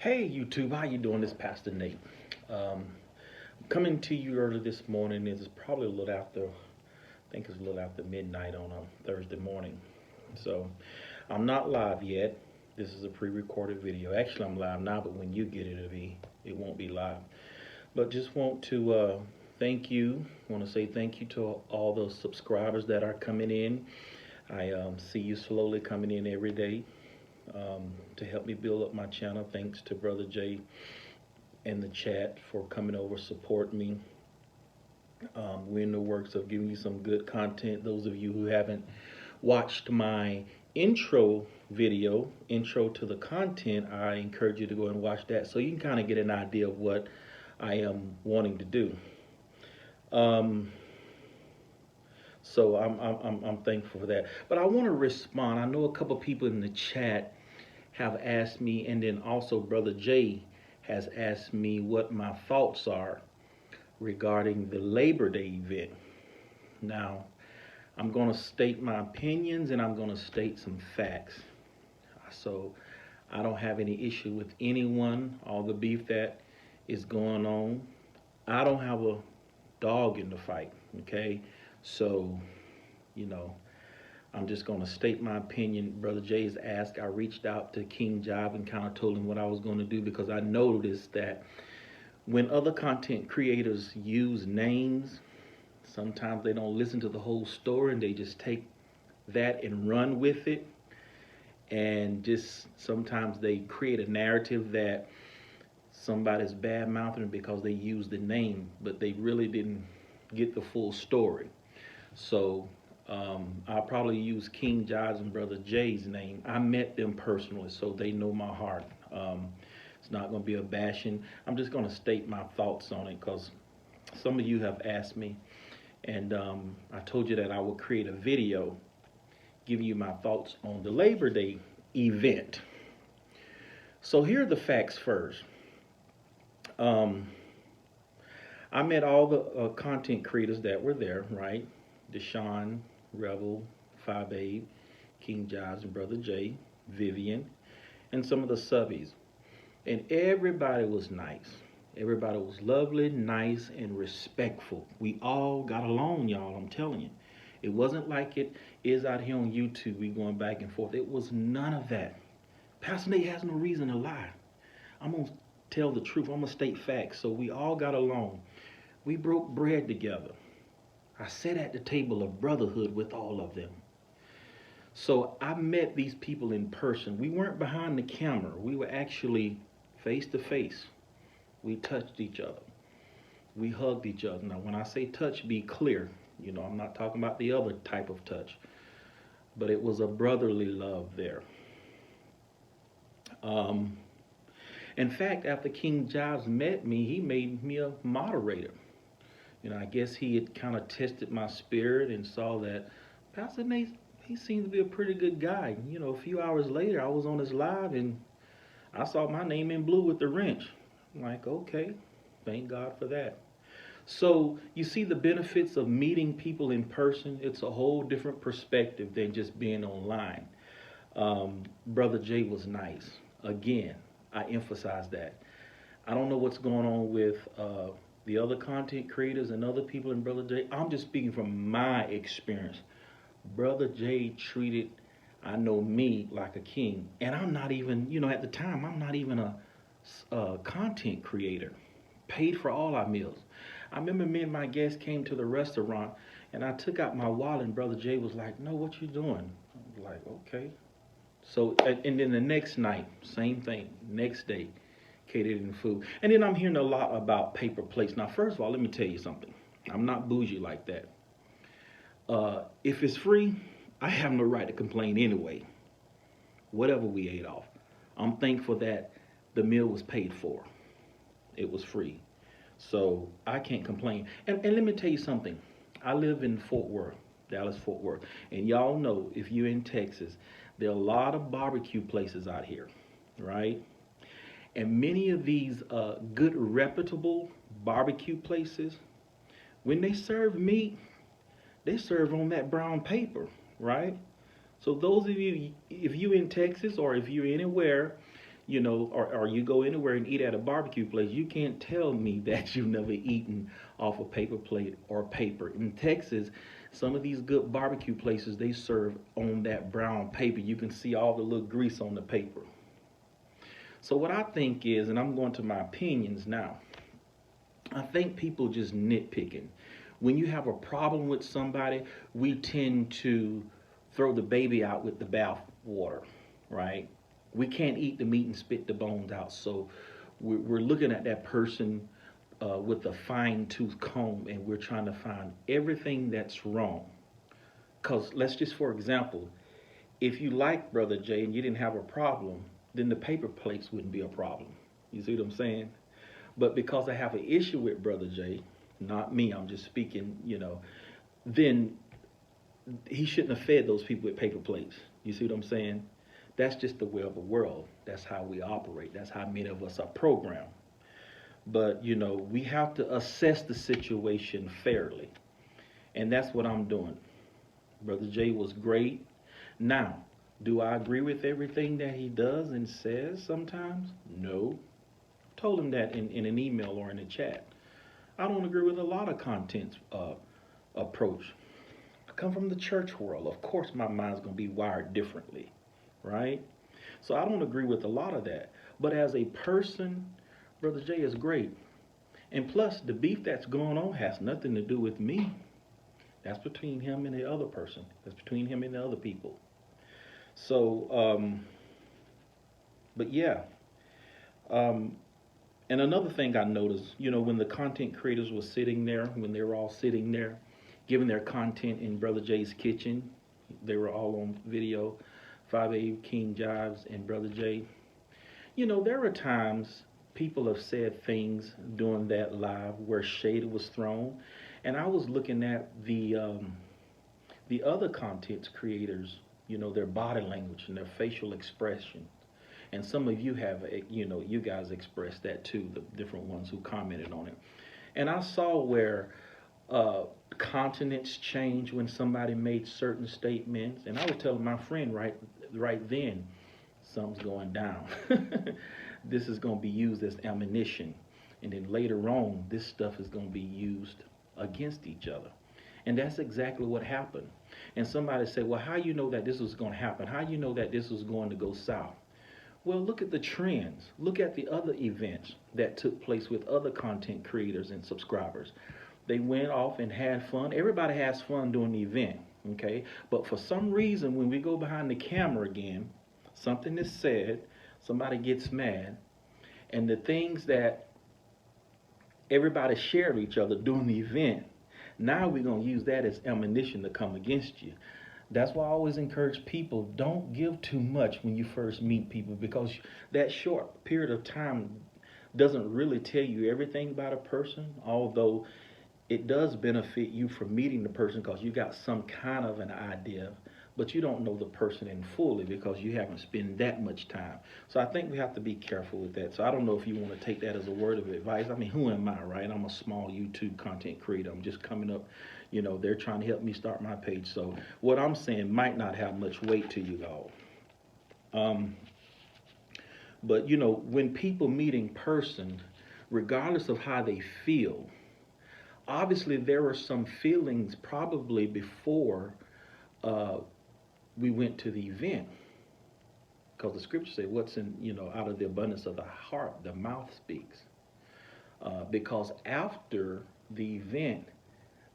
Hey YouTube, how you doing? This is Pastor Nate. Um, Coming to you early this morning. It's probably a little after, I think it's a little after midnight on a Thursday morning. So I'm not live yet. This is a pre-recorded video. Actually, I'm live now, but when you get it, it won't be live. But just want to thank you. Want to say thank you to all those subscribers that are coming in. I see you slowly coming in every day to help me build up my channel. Thanks to Brother Jay in the chat for coming over, support me. We're in the works of giving you some good content. Those of you who haven't watched my intro video, intro to the content, I encourage you to go and watch that so you can kind of get an idea of what I am wanting to do. So I'm thankful for that. But I want to respond. I know a couple people in the chat have asked me, and then also Brother Jay has asked me what my thoughts are regarding the Labor Day event. Now, I'm going to state my opinions and I'm going to state some facts. So I don't have any issue with anyone, all the beef that is going on. I don't have a dog in the fight, okay? So, I'm just going to state my opinion. Brother Jay's asked. I reached out to King Job and kind of told him what I was going to do because I noticed that when other content creators use names, sometimes they don't listen to the whole story and they just take that and run with it. And just sometimes they create a narrative that somebody's bad mouthing because they used the name, but they really didn't get the full story. So I'll probably use King Jobs and Brother Jay's name. I met them personally, so they know my heart. It's not going to be a bashing. I'm just going to state my thoughts on it because some of you have asked me, and I told you that I would create a video giving you my thoughts on the Labor Day event. So here are the facts first. I met all the content creators that were there, right? Deshaun, Rebel, 5A, King Jobs, and Brother Jay, Vivian, and some of the subbies. And everybody was nice. Everybody was lovely, nice, and respectful. We all got along, y'all, I'm telling you. It wasn't like it is out here on YouTube, we going back and forth. It was none of that. Pastor Nate has no reason to lie. I'm going to tell the truth. I'm going to state facts. So we all got along. We broke bread together. I sat at the table of brotherhood with all of them. So I met these people in person. We weren't behind the camera. We were actually face to face. We touched each other. We hugged each other. Now, when I say touch, be clear. I'm not talking about the other type of touch. But it was a brotherly love there. In fact, after King Jobs met me, he made me a moderator. I guess he had kind of tested my spirit and saw that Pastor Nate, he seemed to be a pretty good guy. A few hours later, I was on his live and I saw my name in blue with the wrench. I'm like, okay, thank God for that. So you see the benefits of meeting people in person. It's a whole different perspective than just being online. Brother Jay was nice. Again, I emphasize that. I don't know what's going on with the other content creators and other people in Brother Jay. I'm just speaking from my experience. Brother Jay treated, I know me, like a king. And I'm not even, at the time, I'm not even a content creator. Paid for all our meals. I remember me and my guests came to the restaurant and I took out my wallet and Brother Jay was like, no, what you doing? I was like, okay. So, and then the next night, same thing. Next day, catered in food. And then I'm hearing a lot about paper plates. Now, first of all, let me tell you something. I'm not bougie like that. If it's free, I have no right to complain anyway. Whatever we ate off. I'm thankful that the meal was paid for. It was free. So I can't complain. And let me tell you something. I live in Fort Worth, Dallas, Fort Worth. And y'all know, if you're in Texas, there are a lot of barbecue places out here, right? And many of these good, reputable barbecue places, when they serve meat, they serve on that brown paper, right? So those of you, if you're in Texas or if you're anywhere, or you go anywhere and eat at a barbecue place, you can't tell me that you've never eaten off a paper plate or paper. In Texas, some of these good barbecue places, they serve on that brown paper. You can see all the little grease on the paper. So what I think is, and I'm going to my opinions now, I think people just nitpicking. When you have a problem with somebody, we tend to throw the baby out with the bath water, right? We can't eat the meat and spit the bones out. So we're looking at that person with a fine tooth comb, and we're trying to find everything that's wrong. Because let's just, for example, if you like Brother Jay and you didn't have a problem, then the paper plates wouldn't be a problem. You see what I'm saying? But because I have an issue with Brother Jay, not me, I'm just speaking, then he shouldn't have fed those people with paper plates. You see what I'm saying? That's just the way of the world. That's how we operate. That's how many of us are programmed. But, we have to assess the situation fairly. And that's what I'm doing. Brother Jay was great. Now, do I agree with everything that he does and says sometimes? No. Told him that in an email or in a chat. I don't agree with a lot of content's approach. I come from the church world. Of course my mind's going to be wired differently, right? So I don't agree with a lot of that. But as a person, Brother Jay is great. And plus, the beef that's going on has nothing to do with me. That's between him and the other person. That's between him and the other people. So, but yeah. And another thing I noticed, when the content creators were sitting there, when they were all sitting there, giving their content in Brother Jay's kitchen, they were all on video, 5A King Jives and Brother Jay. There were times people have said things during that live where shade was thrown, and I was looking at the other content creators, their body language and their facial expression. And some of you have, you guys expressed that too, the different ones who commented on it. And I saw where continents change when somebody made certain statements. And I was telling my friend right then, something's going down. This is going to be used as ammunition. And then later on, this stuff is going to be used against each other. And that's exactly what happened. And somebody said, well, how you know that this was going to happen? How you know that this was going to go south? Well, look at the trends. Look at the other events that took place with other content creators and subscribers. They went off and had fun. Everybody has fun during the event, okay? But for some reason, when we go behind the camera again, something is said, somebody gets mad, and the things that everybody shared with each other during the event, now we're going to use that as ammunition to come against you. That's why I always encourage people, don't give too much when you first meet people, because that short period of time doesn't really tell you everything about a person, although it does benefit you from meeting the person because you got some kind of an idea, but you don't know the person in fully because you haven't spent that much time. So I think we have to be careful with that. So I don't know if you want to take that as a word of advice. I mean, who am I, right? I'm a small YouTube content creator. I'm just coming up. They're trying to help me start my page. So what I'm saying might not have much weight to you all. But, when people meet in person, regardless of how they feel, obviously there were some feelings probably before we went to the event. Because the scripture says, what's in, out of the abundance of the heart, the mouth speaks. Because after the event,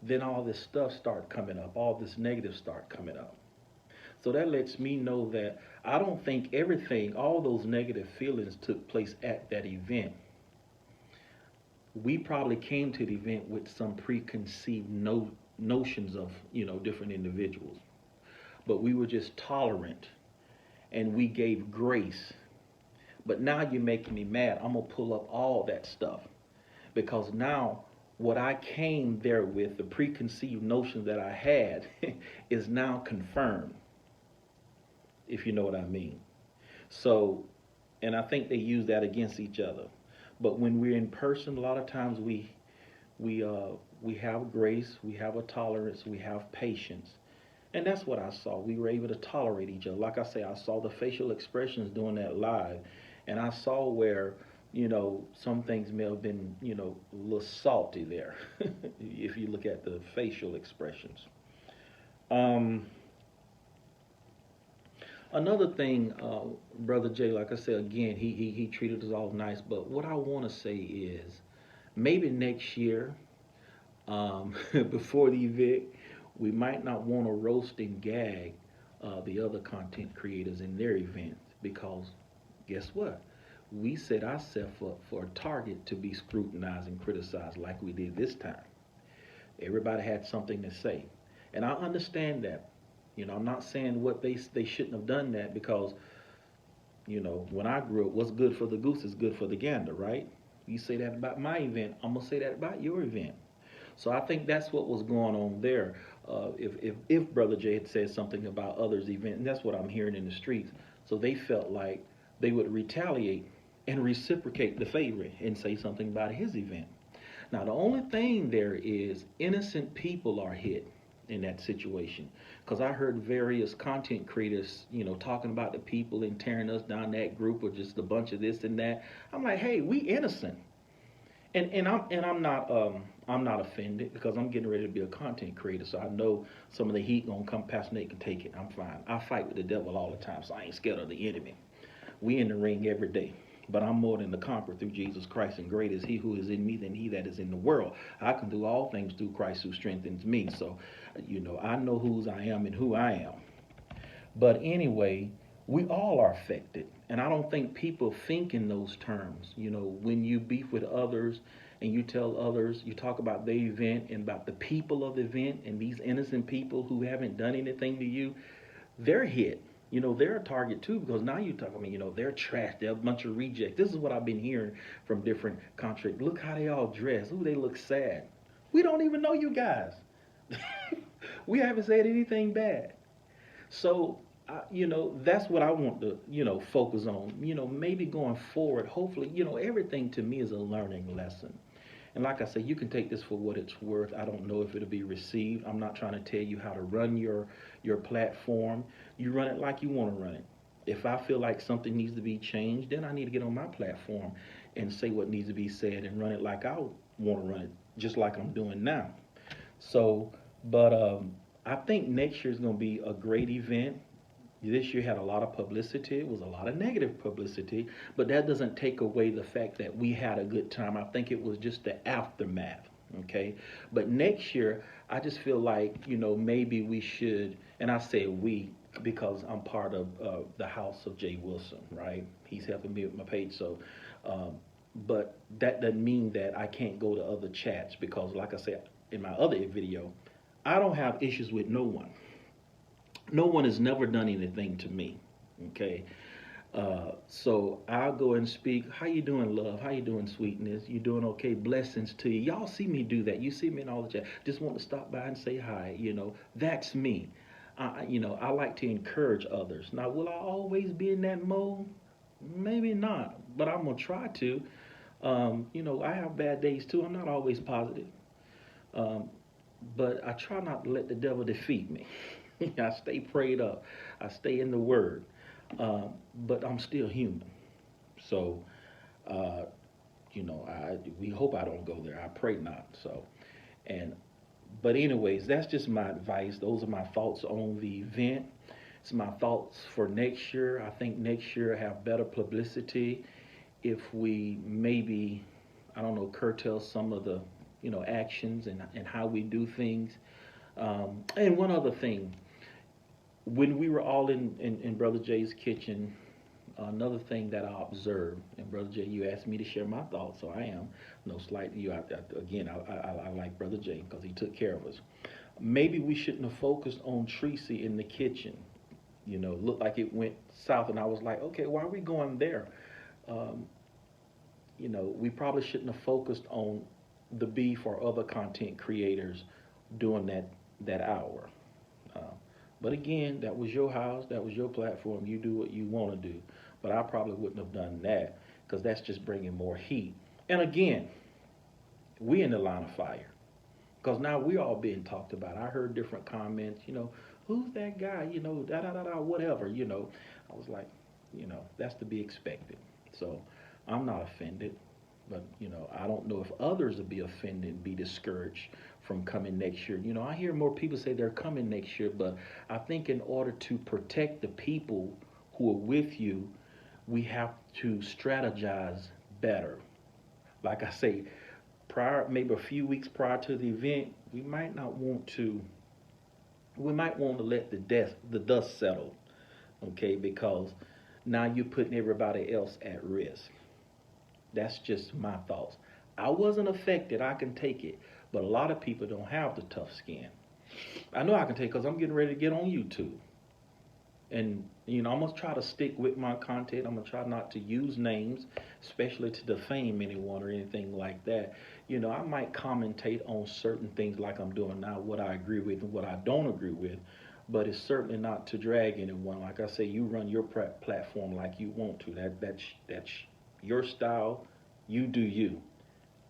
then all this stuff start coming up, all this negative start coming up. So that lets me know that I don't think everything, all those negative feelings took place at that event. We probably came to the event with some preconceived notions of, different individuals. But we were just tolerant and we gave grace. But now you're making me mad. I'm going to pull up all that stuff. Because now what I came there with, the preconceived notion that I had, is now confirmed, if you know what I mean. So, and I think they use that against each other. But when we're in person, a lot of times we have grace, we have a tolerance, we have patience. And that's what I saw. We were able to tolerate each other. Like I say, I saw the facial expressions during that live, And I saw where, some things may have been, a little salty there, if you look at the facial expressions. Um, Another thing, Brother Jay, like I said again, he treated us all nice. But what I want to say is, maybe next year, before the event, we might not want to roast and gag the other content creators in their events, because guess what? We set ourselves up for a target to be scrutinized and criticized like we did this time. Everybody had something to say, and I understand that. I'm not saying what they shouldn't have done that, because when I grew up, what's good for the goose is good for the gander, right? You say that about my event, I'm gonna say that about your event. So I think that's what was going on there. If Brother Jay had said something about others' event, and that's what I'm hearing in the streets, so they felt like they would retaliate and reciprocate the favor and say something about his event. Now the only thing there is, innocent people are hit in that situation, because I heard various content creators, talking about the people and tearing us down, that group, or just a bunch of this and that. I'm like, hey, we innocent. And I'm not offended, because I'm getting ready to be a content creator, so I know some of the heat gonna come. Pastor Nate can take it. I'm fine. I fight with the devil all the time, so I ain't scared of the enemy. We in the ring every day. But I'm more than the conqueror through Jesus Christ, and great is he who is in me than he that is in the world. I can do all things through Christ who strengthens me. So, I know whose I am and who I am. But anyway, we all are affected. And I don't think people think in those terms. When you beef with others and you tell others, you talk about the event and about the people of the event, and these innocent people who haven't done anything to you, they're hit. They're a target too, because now you talk, they're trash. They're a bunch of rejects. This is what I've been hearing from different contracts. Look how they all dress. Ooh, they look sad. We don't even know you guys. We haven't said anything bad. So, that's what I want to, focus on. Maybe going forward, hopefully, everything to me is a learning lesson. And like I said, you can take this for what it's worth. I don't know if it'll be received. I'm not trying to tell you how to run your platform. You run it like you want to run it. If I feel like something needs to be changed, then I need to get on my platform and say what needs to be said and run it like I want to run it, just like I'm doing now. So, but I think next year is going to be a great event. This year had a lot of publicity. It was a lot of negative publicity, but that doesn't take away the fact that we had a good time. I think it was just the aftermath. Okay, but next year I just feel like, maybe we should, and I say we because I'm part of the house of Jay Wilson, right? He's helping me with my page, so. But that doesn't mean that I can't go to other chats, because, like I said in my other video, I don't have issues with no one. No one has never done anything to me. Okay, so I'll go and speak. How you doing, love? How you doing, sweetness? You doing okay? Blessings to you. Y'all see me do that. You see me in all the chat. Just want to stop by and say hi. That's me. I like to encourage others. Now, will I always be in that mode? Maybe not, but I'm gonna try to. I have bad days too. I'm not always positive, um, but I try not to let the devil defeat me. I stay prayed up. I stay in the Word, but I'm still human. So, uh, we hope I don't go there. I pray not. So, and but anyways, that's just my advice. Those are my thoughts on the event. It's my thoughts for next year. I think next year have better publicity if we maybe, I don't know, curtail some of the actions and how we do things. And one other thing, when we were all in Brother Jay's kitchen, another thing that I observed, and Brother Jay, you asked me to share my thoughts, so I am. No slight to you. I like Brother Jay because he took care of us. Maybe we shouldn't have focused on Tracy in the kitchen. Looked like it went south, and I was like, okay, why are we going there? Um, we probably shouldn't have focused on the beef or other content creators during that hour. Uh, but again, that was your house, that was your platform. You do what you want to do. But I probably wouldn't have done that, because that's just bringing more heat. And again, we in the line of fire, because now we all being talked about. I heard different comments. Who's that guy? Da da da da, whatever. I was like, that's to be expected. So I'm not offended. But, I don't know if others will be offended, be discouraged from coming next year. I hear more people say they're coming next year, but I think in order to protect the people who are with you, we have to strategize better. Like I say, maybe a few weeks prior to the event, we might want to let the dust settle, okay? Because now you're putting everybody else at risk. That's just my thoughts. I wasn't affected. I can take it. But a lot of people don't have the tough skin. I know I can take it because I'm getting ready to get on YouTube. And, I'm going to try to stick with my content. I'm going to try not to use names, especially to defame anyone or anything like that. I might commentate on certain things like I'm doing now, what I agree with and what I don't agree with. But it's certainly not to drag anyone. Like I say, you run your platform like you want to. That's your style. You do you.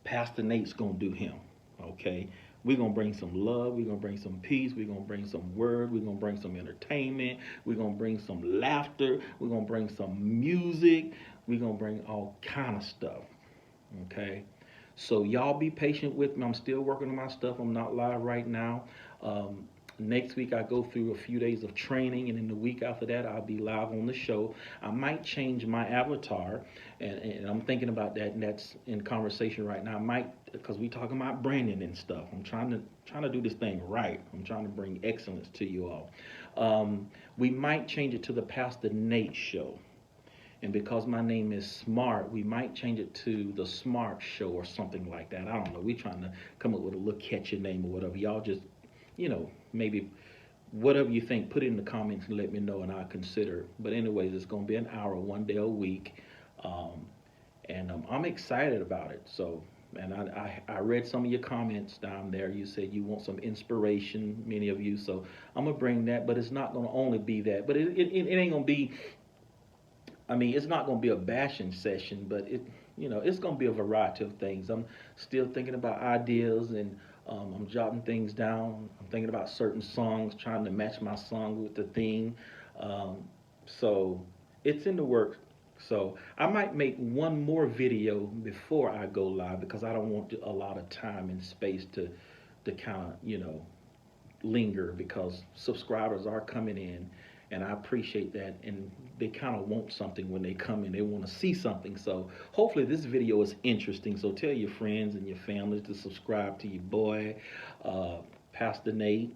Pastor Nate's gonna do him. Okay. We're gonna bring some love. We're gonna bring some peace. We're gonna bring some word. We're gonna bring some entertainment. We're gonna bring some laughter. We're gonna bring some music. We're gonna bring all kind of stuff. Okay. So y'all be patient with me. I'm still working on my stuff. I'm not live right now. Next week I go through a few days of training, and then the week after that I'll be live on the show. I might change my avatar, and I'm thinking about that, and that's in conversation right now. I might, because we talking about branding and stuff. I'm trying to do this thing right. I'm trying to bring excellence to you all. We might change it to the Pastor Nate Show. And because my name is Smart, we might change it to the Smart Show or something like that. I don't know. We're trying to come up with a little catchy name or whatever. Y'all just, maybe whatever you think, put it in the comments and let me know, and I'll consider. But anyways, it's going to be an hour, one day a week. And I'm excited about it. So, and I read some of your comments down there. You said you want some inspiration, many of you. So I'm going to bring that, but it's not going to only be that. But it ain't going to be, it's not going to be a bashing session, but it's going to be a variety of things. I'm still thinking about ideas, and I'm jotting things down. I'm thinking about certain songs, trying to match my song with the theme. So it's in the works. So I might make one more video before I go live, because I don't want a lot of time and space to kind of, linger, because subscribers are coming in, and I appreciate that, and they kind of want something when they come in. They want to see something. So hopefully this video is interesting. So tell your friends and your family to subscribe to your boy, Pastor Nate,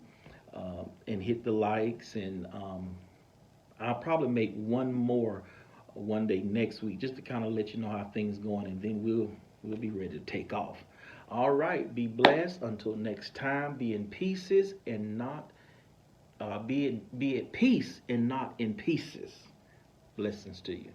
and hit the likes. And I'll probably make one more one day next week, just to kind of let you know how things going, and then we'll be ready to take off. All right, be blessed until next time. Be in pieces and not be at peace and not in pieces. Blessings to you.